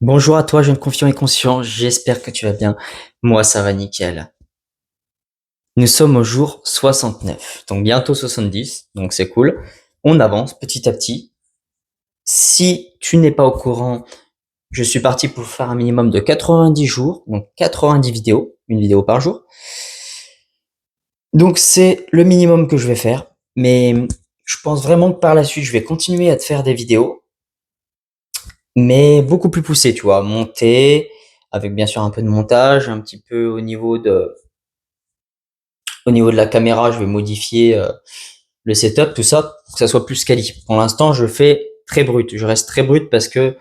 Bonjour à toi, jeune confiant et conscient, j'espère que tu vas bien. Moi, ça va nickel. Nous sommes au jour 69, donc bientôt 70, donc c'est cool. On avance petit à petit. Si tu n'es pas au courant, je suis parti pour faire un minimum de 90 jours, donc 90 vidéos, une vidéo par jour. Donc c'est le minimum que je vais faire, mais je pense vraiment que par la suite, je vais continuer à te faire des vidéos, mais beaucoup plus poussées, tu vois, montées, avec bien sûr un peu de montage, un petit peu au niveau de la caméra, je vais modifier le setup, tout ça, pour que ça soit plus quali. Pour l'instant, je fais très brut. Je reste très brut parce que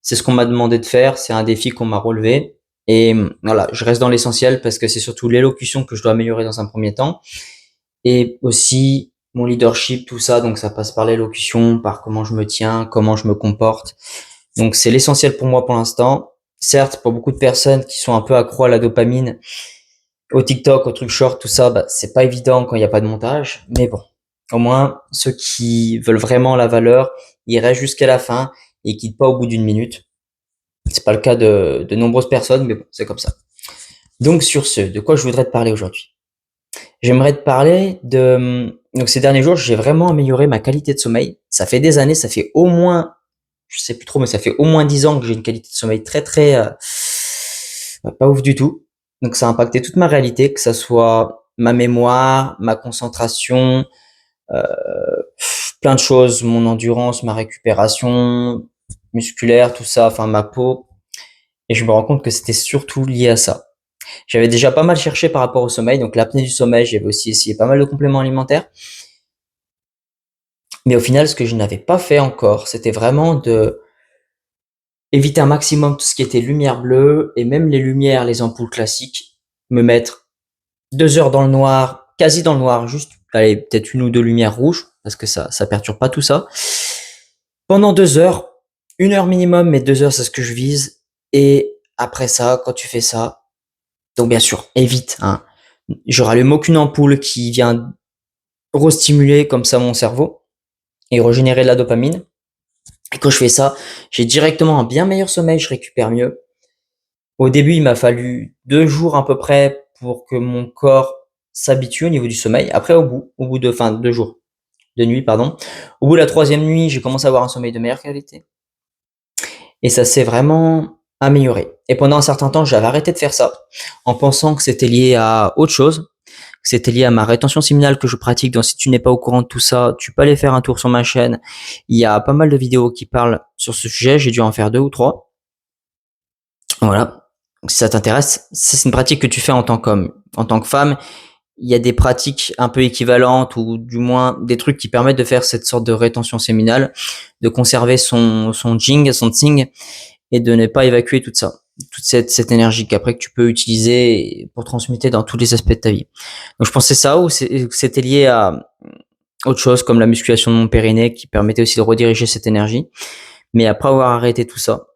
c'est ce qu'on m'a demandé de faire. C'est un défi qu'on m'a relevé. Et voilà, je reste dans l'essentiel parce que c'est surtout l'élocution que je dois améliorer dans un premier temps. Et aussi mon leadership, tout ça. Donc ça passe par l'élocution, par comment je me tiens, comment je me comporte. Donc c'est l'essentiel pour moi pour l'instant. Certes, pour beaucoup de personnes qui sont un peu accro à la dopamine, au TikTok, au truc short, tout ça, bah, c'est pas évident quand il n'y a pas de montage. Mais bon, au moins, ceux qui veulent vraiment la valeur, ils restent jusqu'à la fin et quittent pas au bout d'une minute. C'est pas le cas de nombreuses personnes, mais bon, c'est comme ça. Donc sur ce, de quoi je voudrais te parler aujourd'hui? J'aimerais te parler donc ces derniers jours, j'ai vraiment amélioré ma qualité de sommeil. Ça fait des années, ça fait au moins, je sais plus trop, mais ça fait au moins 10 ans que j'ai une qualité de sommeil très très pas ouf du tout. Donc ça a impacté toute ma réalité, que ça soit ma mémoire, ma concentration, euh, plein de choses, mon endurance, ma récupération musculaire, tout ça, enfin ma peau. Et je me rends compte que c'était surtout lié à ça. J'avais déjà pas mal cherché par rapport au sommeil, donc l'apnée du sommeil, j'avais aussi essayé pas mal de compléments alimentaires. Mais au final, ce que je n'avais pas fait encore, c'était vraiment de éviter un maximum tout ce qui était lumière bleue et même les lumières, les ampoules classiques, me mettre 2 heures dans le noir, quasi dans le noir, juste, allez, peut-être une ou deux lumières rouges, parce que ça perturbe pas tout ça. Pendant 2 heures, 1 heure minimum, mais 2 heures, c'est ce que je vise. Et après ça, quand tu fais ça, donc bien sûr, évite, hein. Je rallume aucune ampoule qui vient restimuler comme ça mon cerveau et régénérer de la dopamine. Et quand je fais ça, j'ai directement un bien meilleur sommeil, je récupère mieux. Au début, il m'a fallu 2 jours à peu près pour que mon corps s'habitue au niveau du sommeil. Après, au bout de, enfin, 2 jours de nuit, pardon. Au bout de la troisième nuit, j'ai commencé à avoir un sommeil de meilleure qualité. Et ça s'est vraiment amélioré. Et pendant un certain temps, j'avais arrêté de faire ça en pensant que c'était lié à autre chose, que c'était lié à ma rétention séminale que je pratique. Donc, si tu n'es pas au courant de tout ça, tu peux aller faire un tour sur ma chaîne. Il y a pas mal de vidéos qui parlent sur ce sujet. J'ai dû en faire 2 ou 3. Voilà. Donc, si ça t'intéresse, c'est une pratique que tu fais en tant qu'homme. En tant que femme, il y a des pratiques un peu équivalentes ou du moins des trucs qui permettent de faire cette sorte de rétention séminale, de conserver son jing, son tsing et de ne pas évacuer tout ça, toute cette énergie qu'après que tu peux utiliser pour transmuter dans tous les aspects de ta vie. Donc je pensais ça ou c'était lié à autre chose comme la musculation de mon périnée qui permettait aussi de rediriger cette énergie. Mais après avoir arrêté tout ça,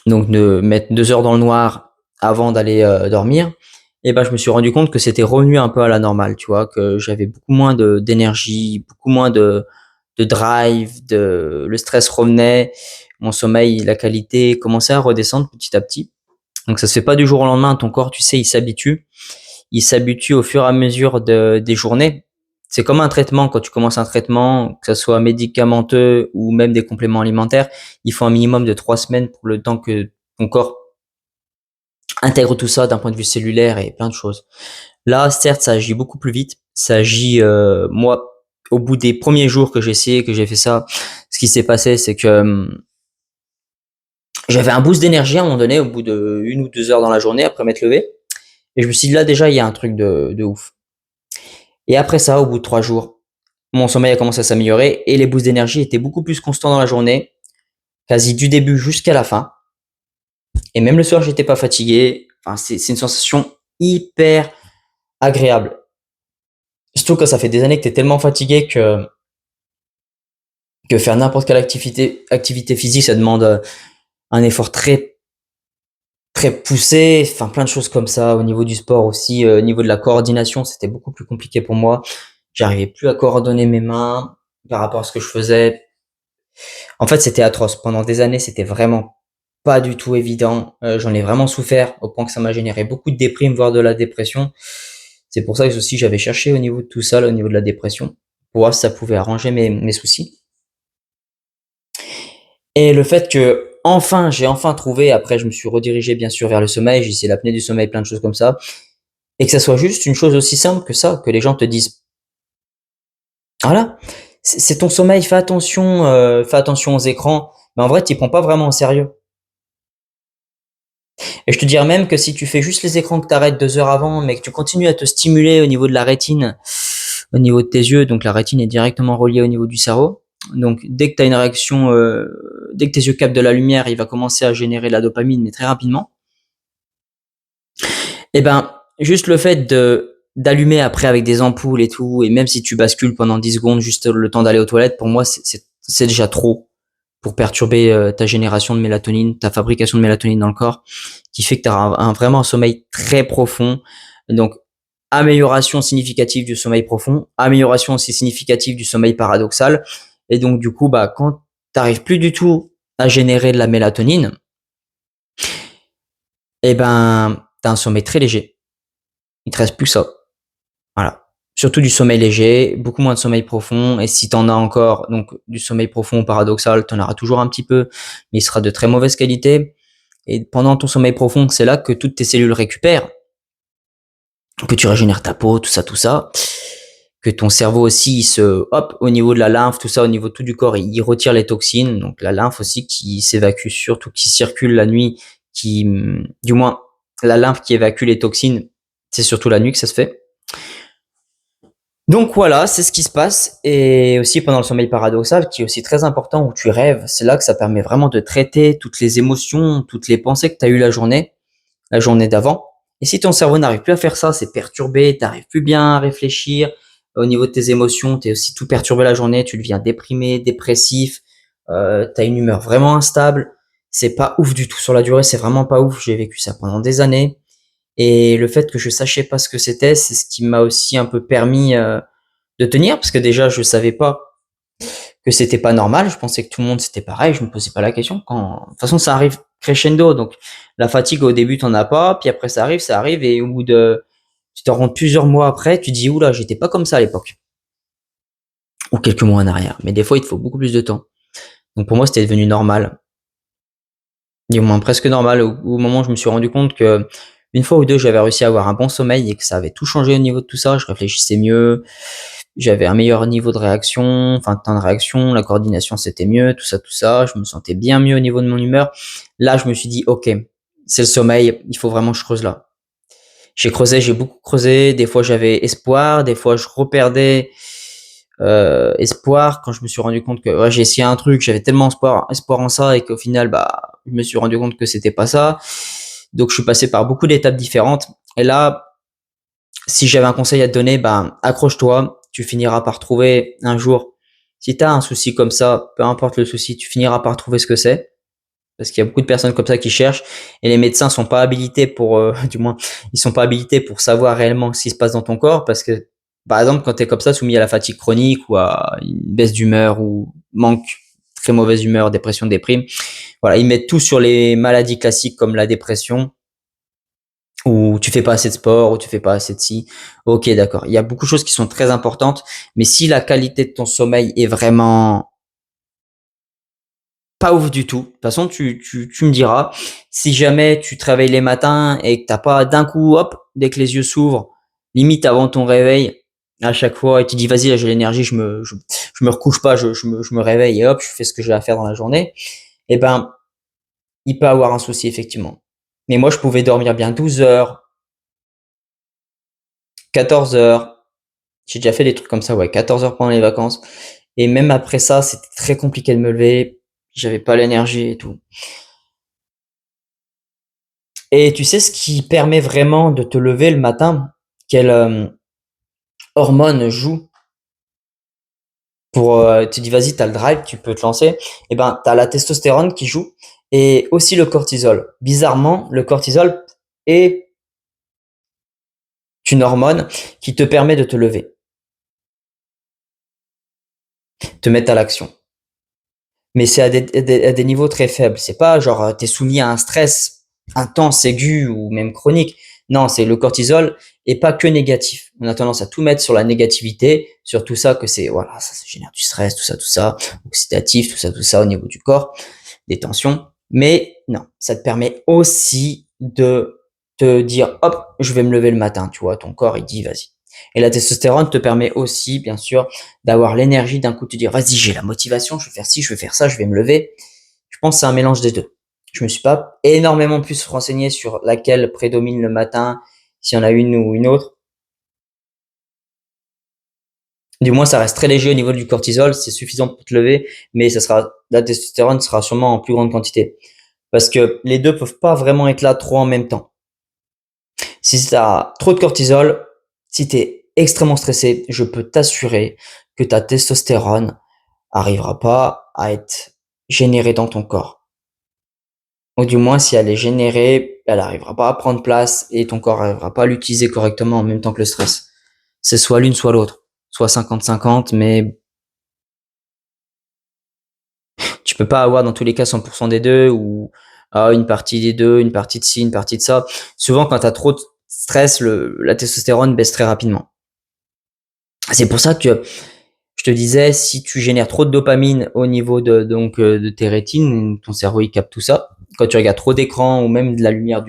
donc de mettre 2 heures dans le noir avant d'aller dormir, et ben je me suis rendu compte que c'était revenu un peu à la normale, tu vois, que j'avais beaucoup moins d'énergie, beaucoup moins de drive, le stress revenait, mon sommeil, la qualité commençait à redescendre petit à petit. Donc ça se fait pas du jour au lendemain, ton corps, tu sais, il s'habitue au fur et à mesure des journées. C'est comme un traitement, quand tu commences un traitement, que ce soit médicamenteux ou même des compléments alimentaires, il faut un minimum de 3 semaines pour le temps que ton corps intègre tout ça d'un point de vue cellulaire et plein de choses. Là, certes, ça agit beaucoup plus vite. Ça agit, moi, au bout des premiers jours que j'ai essayé, que j'ai fait ça, ce qui s'est passé, c'est que j'avais un boost d'énergie à un moment donné, au bout de 1 ou 2 heures dans la journée, après m'être levé. Et je me suis dit, là, déjà, il y a un truc de ouf. Et après ça, au bout de 3 jours, mon sommeil a commencé à s'améliorer et les boosts d'énergie étaient beaucoup plus constants dans la journée, quasi du début jusqu'à la fin. Et même le soir, j'étais pas fatigué. Enfin, c'est une sensation hyper agréable. Surtout quand ça fait des années que t'es tellement fatigué que faire n'importe quelle activité physique, ça demande un effort très, très poussé. Enfin, plein de choses comme ça. Au niveau du sport aussi, au niveau de la coordination, c'était beaucoup plus compliqué pour moi. J'arrivais plus à coordonner mes mains par rapport à ce que je faisais. En fait, c'était atroce. Pendant des années, c'était vraiment pas du tout évident. J'en ai vraiment souffert au point que ça m'a généré beaucoup de déprime, voire de la dépression. C'est pour ça que aussi j'avais cherché au niveau de tout ça, là, au niveau de la dépression, pour voir si ça pouvait arranger mes soucis. Et le fait que enfin, j'ai enfin trouvé, après je me suis redirigé bien sûr vers le sommeil, j'ai essayé l'apnée du sommeil, plein de choses comme ça, et que ça soit juste une chose aussi simple que ça, que les gens te disent, voilà, c'est ton sommeil, fais attention aux écrans, mais en vrai, tu prends pas vraiment au sérieux. Et je te dirais même que si tu fais juste les écrans, que tu arrêtes 2 heures avant, mais que tu continues à te stimuler au niveau de la rétine, au niveau de tes yeux, donc la rétine est directement reliée au niveau du cerveau. Donc dès que tu as une réaction, dès que tes yeux captent de la lumière, il va commencer à générer de la dopamine, mais très rapidement. Et ben, juste le fait d'allumer après avec des ampoules et tout, et même si tu bascules pendant 10 secondes, juste le temps d'aller aux toilettes, pour moi, c'est déjà trop pour perturber ta génération de mélatonine, ta fabrication de mélatonine dans le corps, qui fait que tu as vraiment un sommeil très profond. Donc, amélioration significative du sommeil profond, amélioration aussi significative du sommeil paradoxal. Et donc, du coup, bah, quand tu n'arrives plus du tout à générer de la mélatonine, eh ben, tu as un sommeil très léger. Il te reste plus que ça. Voilà. Surtout du sommeil léger, beaucoup moins de sommeil profond. Et si t'en as encore, donc du sommeil profond paradoxal, t'en auras toujours un petit peu, mais il sera de très mauvaise qualité. Et pendant ton sommeil profond, c'est là que toutes tes cellules récupèrent, que tu régénères ta peau, tout ça, que ton cerveau aussi, hop, au niveau de la lymphe, tout ça, au niveau de tout du corps, il retire les toxines. Donc la lymphe aussi qui s'évacue, surtout qui circule la nuit, du moins, la lymphe qui évacue les toxines, c'est surtout la nuit que ça se fait. Donc voilà, c'est ce qui se passe. Et aussi pendant le sommeil paradoxal, qui est aussi très important, où tu rêves, c'est là que ça permet vraiment de traiter toutes les émotions, toutes les pensées que tu as eues la journée d'avant. Et si ton cerveau n'arrive plus à faire ça, c'est perturbé, tu n'arrives plus bien à réfléchir, au niveau de tes émotions, tu es aussi tout perturbé la journée, tu deviens déprimé, dépressif, tu as une humeur vraiment instable. C'est pas ouf du tout sur la durée, c'est vraiment pas ouf. J'ai vécu ça pendant des années. Et le fait que je sachais pas ce que c'était, c'est ce qui m'a aussi un peu permis de tenir, parce que déjà je savais pas que c'était pas normal. Je pensais que tout le monde c'était pareil. Je me posais pas la question. De toute façon, ça arrive crescendo. Donc la fatigue au début t'en as pas, puis après ça arrive, et au bout de, tu te rends plusieurs mois après, tu dis oula, j'étais pas comme ça à l'époque, ou quelques mois en arrière. Mais des fois, il te faut beaucoup plus de temps. Donc pour moi, c'était devenu normal, du moins presque normal, au moment où je me suis rendu compte que une fois ou deux, j'avais réussi à avoir un bon sommeil et que ça avait tout changé au niveau de tout ça. Je réfléchissais mieux, j'avais un meilleur niveau de réaction, enfin, temps de réaction, la coordination c'était mieux, tout ça. Je me sentais bien mieux au niveau de mon humeur. Là, je me suis dit, ok, c'est le sommeil, il faut vraiment que je creuse là. J'ai creusé, j'ai beaucoup creusé. Des fois, j'avais espoir, des fois, je reperdais espoir quand je me suis rendu compte que ouais, j'ai essayé un truc, j'avais tellement espoir en ça et qu'au final, bah, je me suis rendu compte que c'était pas ça. Donc, je suis passé par beaucoup d'étapes différentes. Et là, si j'avais un conseil à te donner, ben, accroche-toi. Tu finiras par trouver un jour. Si tu as un souci comme ça, peu importe le souci, tu finiras par trouver ce que c'est. Parce qu'il y a beaucoup de personnes comme ça qui cherchent et les médecins sont pas habilités pour, du moins, ils sont pas habilités pour savoir réellement ce qui se passe dans ton corps parce que, par exemple, quand tu es comme ça, soumis à la fatigue chronique ou à une baisse d'humeur ou manque, très mauvaise humeur, dépression, déprime, voilà, ils mettent tout sur les maladies classiques comme la dépression, ou tu fais pas assez de sport, ou tu fais pas assez de ci. Ok, d'accord. Il y a beaucoup de choses qui sont très importantes, mais si la qualité de ton sommeil est vraiment pas ouf du tout, de toute façon, tu me diras, si jamais tu te réveilles les matins et que t'as pas d'un coup, hop, dès que les yeux s'ouvrent, limite avant ton réveil, à chaque fois, et tu dis, vas-y, là, j'ai l'énergie, je me recouche pas, je me réveille et hop, je fais ce que j'ai à faire dans la journée, eh ben, il peut avoir un souci, effectivement. Mais moi, je pouvais dormir bien 12 heures, 14 heures. J'ai déjà fait des trucs comme ça, ouais, 14 heures pendant les vacances. Et même après ça, c'était très compliqué de me lever. J'avais pas l'énergie et tout. Et tu sais ce qui permet vraiment de te lever le matin? Quelle hormone joue pour, tu dis vas-y, t'as le drive, tu peux te lancer. Et ben, t'as la testostérone qui joue et aussi le cortisol. Bizarrement, le cortisol est une hormone qui te permet de te lever, te mettre à l'action. mais c'est à des niveaux très faibles. C'est pas genre t'es soumis à un stress intense, aigu ou même chronique. Non, c'est le cortisol et pas que négatif. On a tendance à tout mettre sur la négativité, sur tout ça que c'est voilà, ça génère du stress, tout ça, oxydatif, tout ça au niveau du corps, des tensions. Mais non, ça te permet aussi de te dire hop, je vais me lever le matin, tu vois, ton corps il dit vas-y. Et la testostérone te permet aussi, bien sûr, d'avoir l'énergie d'un coup de te dire vas-y, j'ai la motivation, je vais faire ci, je vais faire ça, je vais me lever. Je pense que c'est un mélange des deux. Je me suis pas énormément plus renseigné sur laquelle prédomine le matin, s'il y en a une ou une autre. Du moins, ça reste très léger au niveau du cortisol, c'est suffisant pour te lever, mais la testostérone sera sûrement en plus grande quantité. Parce que les deux peuvent pas vraiment être là trop en même temps. Si tu as trop de cortisol, si tu es extrêmement stressé, je peux t'assurer que ta testostérone arrivera pas à être générée dans ton corps. Ou du moins, si elle est générée, elle arrivera pas à prendre place et ton corps arrivera pas à l'utiliser correctement en même temps que le stress. C'est soit l'une, soit l'autre. Soit 50-50, mais tu peux pas avoir dans tous les cas 100% des deux ou une partie des deux, une partie de ci, une partie de ça. Souvent, quand tu as trop de stress, la testostérone baisse très rapidement. C'est pour ça que je te disais, si tu génères trop de dopamine au niveau de tes rétines, ton cerveau il capte tout ça. Quand tu regardes trop d'écran ou même de la lumière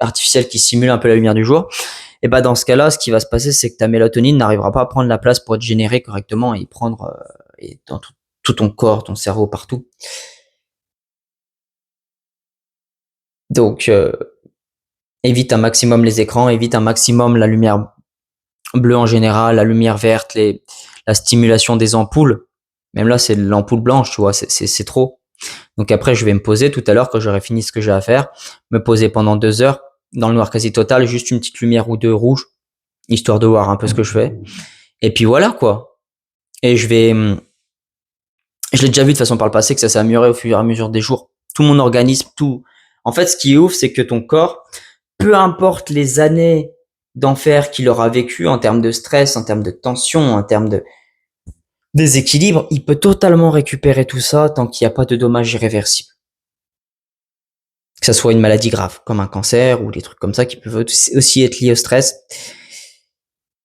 artificielle qui simule un peu la lumière du jour, et ben dans ce cas-là, ce qui va se passer, c'est que ta mélatonine n'arrivera pas à prendre la place pour être générée correctement et prendre et dans tout ton corps, ton cerveau, partout. Donc, évite un maximum les écrans, évite un maximum la lumière bleue en général, la lumière verte, la stimulation des ampoules. Même là, c'est l'ampoule blanche, tu vois, c'est trop. Donc après, je vais me poser tout à l'heure quand j'aurai fini ce que j'ai à faire, me poser pendant 2 heures dans le noir quasi total, juste une petite lumière ou deux rouge, histoire de voir un peu ce que je fais. Et puis voilà quoi. Et je l'ai déjà vu de façon par le passé que ça s'est amélioré au fur et à mesure des jours. Tout mon organisme, tout. En fait, ce qui est ouf, c'est que ton corps, peu importe les années d'enfer qu'il aura vécu en termes de stress, en termes de tension, en termes de déséquilibre, il peut totalement récupérer tout ça tant qu'il n'y a pas de dommages irréversibles. Que ça soit une maladie grave, comme un cancer ou des trucs comme ça qui peuvent aussi être liés au stress.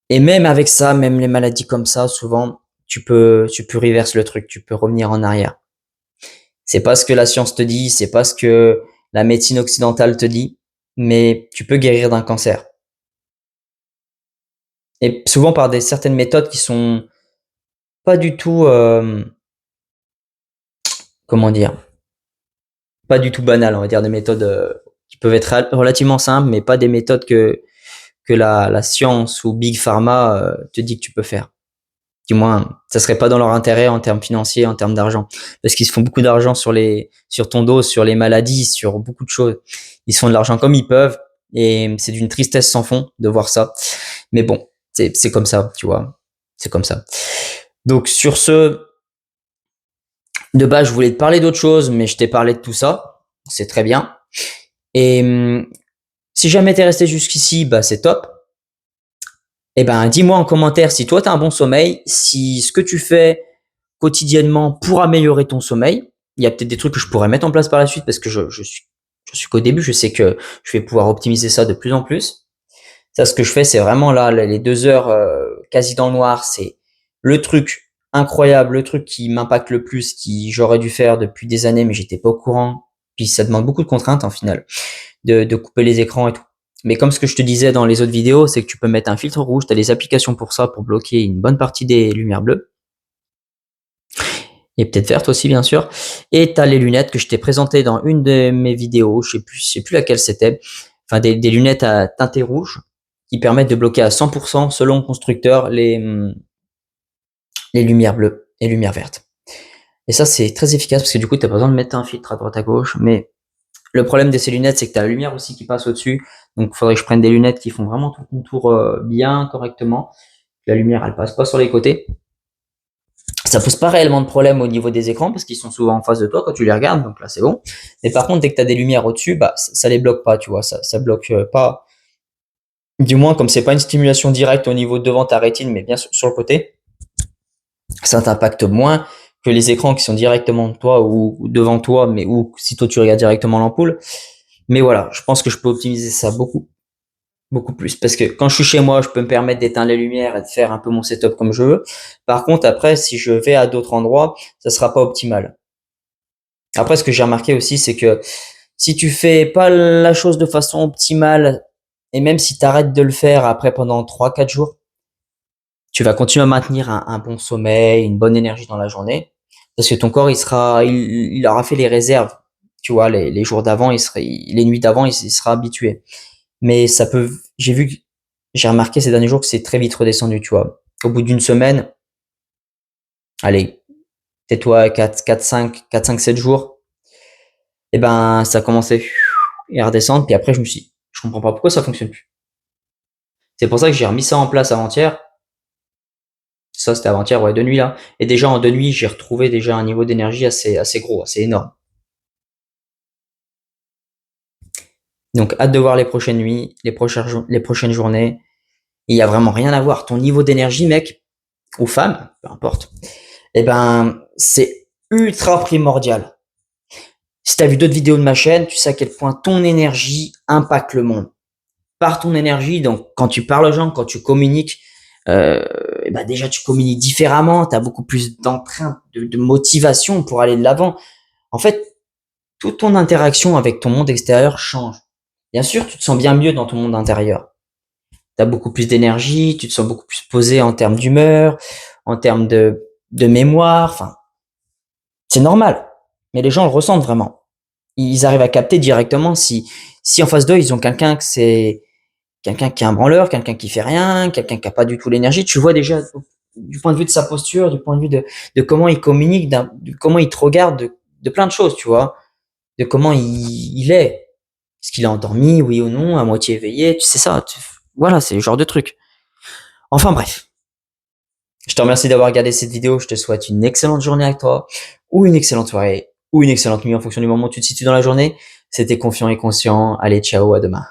Et même avec ça, même les maladies comme ça, souvent, tu peux reverse le truc, tu peux revenir en arrière. C'est pas ce que la science te dit, c'est pas ce que la médecine occidentale te dit, mais tu peux guérir d'un cancer. Et souvent par certaines méthodes qui sont pas du tout, comment dire, pas du tout banales, on va dire des méthodes qui peuvent être relativement simples, mais pas des méthodes que la science ou Big Pharma te dit que tu peux faire. Du moins, ça serait pas dans leur intérêt en termes financiers, en termes d'argent, parce qu'ils se font beaucoup d'argent sur ton dos, sur les maladies, sur beaucoup de choses. Ils se font de l'argent comme ils peuvent, et c'est d'une tristesse sans fond de voir ça. Mais bon, c'est comme ça, tu vois, c'est comme ça. Donc sur ce, de base, je voulais te parler d'autre chose, mais je t'ai parlé de tout ça, c'est très bien. Et si jamais t'es resté jusqu'ici, bah c'est top. Eh ben, dis-moi en commentaire si toi tu as un bon sommeil, si ce que tu fais quotidiennement pour améliorer ton sommeil. Il y a peut-être des trucs que je pourrais mettre en place par la suite parce que je suis qu'au début, je sais que je vais pouvoir optimiser ça de plus en plus. Ça, ce que je fais, c'est vraiment là, les 2 heures quasi dans le noir, c'est le truc incroyable, le truc qui m'impacte le plus, qui j'aurais dû faire depuis des années, mais j'étais pas au courant. Puis ça demande beaucoup de contraintes en final, de couper les écrans et tout. Mais comme ce que je te disais dans les autres vidéos, c'est que tu peux mettre un filtre rouge, tu as des applications pour ça, pour bloquer une bonne partie des lumières bleues. Et peut-être verte aussi, bien sûr. Et tu as les lunettes que je t'ai présentées dans une de mes vidéos, je sais plus laquelle c'était. Enfin, des lunettes à teinté rouge qui permettent de bloquer à 100% selon le constructeur les lumières bleues et lumières vertes. Et ça, c'est très efficace parce que du coup, tu as pas besoin de mettre un filtre à droite à gauche. Mais le problème de ces lunettes, c'est que tu as la lumière aussi qui passe au-dessus. Donc, il faudrait que je prenne des lunettes qui font vraiment tout le contour bien correctement. La lumière, elle passe pas sur les côtés. Ça pose pas réellement de problème au niveau des écrans parce qu'ils sont souvent en face de toi quand tu les regardes, donc là c'est bon. Mais par contre, dès que tu as des lumières au-dessus, bah ça les bloque pas, tu vois, ça bloque pas. Du moins, comme c'est pas une stimulation directe au niveau devant ta rétine, mais bien sur le côté, ça t'impacte moins que les écrans qui sont directement de toi ou devant toi, mais ou si toi tu regardes directement l'ampoule. Mais voilà, je pense que je peux optimiser ça beaucoup plus. Parce que quand je suis chez moi, je peux me permettre d'éteindre les lumières et de faire un peu mon setup comme je veux. Par contre, après, si je vais à d'autres endroits, ça sera pas optimal. Après, ce que j'ai remarqué aussi, c'est que si tu fais pas la chose de façon optimale, et même si tu arrêtes de le faire après pendant 3 4 jours, tu vas continuer à maintenir un bon sommeil, une bonne énergie dans la journée, parce que ton corps, il aura fait les réserves. Tu vois, les jours d'avant, les nuits d'avant, il sera habitué. Mais ça peut, j'ai remarqué ces derniers jours que c'est très vite redescendu, tu vois. Au bout d'une semaine, allez, tais-toi 4 5 7 jours, et ben, ça a commencé à redescendre, puis après, je comprends pas pourquoi ça fonctionne plus. C'est pour ça que j'ai remis ça en place avant-hier. Ça, c'était avant-hier, ouais, 2 nuits là. Et déjà, en 2 nuits, j'ai retrouvé déjà un niveau d'énergie assez gros, assez énorme. Donc, hâte de voir les prochaines nuits, les prochaines journées. Il y a vraiment rien à voir. Ton niveau d'énergie, mec, ou femme, peu importe, eh ben, c'est ultra primordial. Si t'as vu d'autres vidéos de ma chaîne, tu sais à quel point ton énergie impacte le monde. Par ton énergie, donc quand tu parles aux gens, quand tu communiques, eh ben déjà tu communiques différemment, tu as beaucoup plus d'entrain, de motivation pour aller de l'avant. En fait, toute ton interaction avec ton monde extérieur change. Bien sûr, tu te sens bien mieux dans ton monde intérieur. Tu as beaucoup plus d'énergie, tu te sens beaucoup plus posé en termes d'humeur, en termes de mémoire, enfin, c'est normal. Mais les gens le ressentent vraiment. Ils arrivent à capter directement si en face d'eux, ils ont quelqu'un qui est un branleur, quelqu'un qui fait rien, quelqu'un qui a pas du tout l'énergie. Tu vois déjà du point de vue de sa posture, du point de vue de comment il communique, de comment il te regarde, de plein de choses, tu vois, de comment il est. Est-ce qu'il est endormi, oui ou non, à moitié éveillé, tu sais ça. Voilà, c'est le genre de truc. Enfin bref. Je te remercie d'avoir regardé cette vidéo. Je te souhaite une excellente journée avec toi, ou une excellente soirée, ou une excellente nuit en fonction du moment où tu te situes dans la journée. C'était Confiant et Conscient. Allez, ciao, à demain.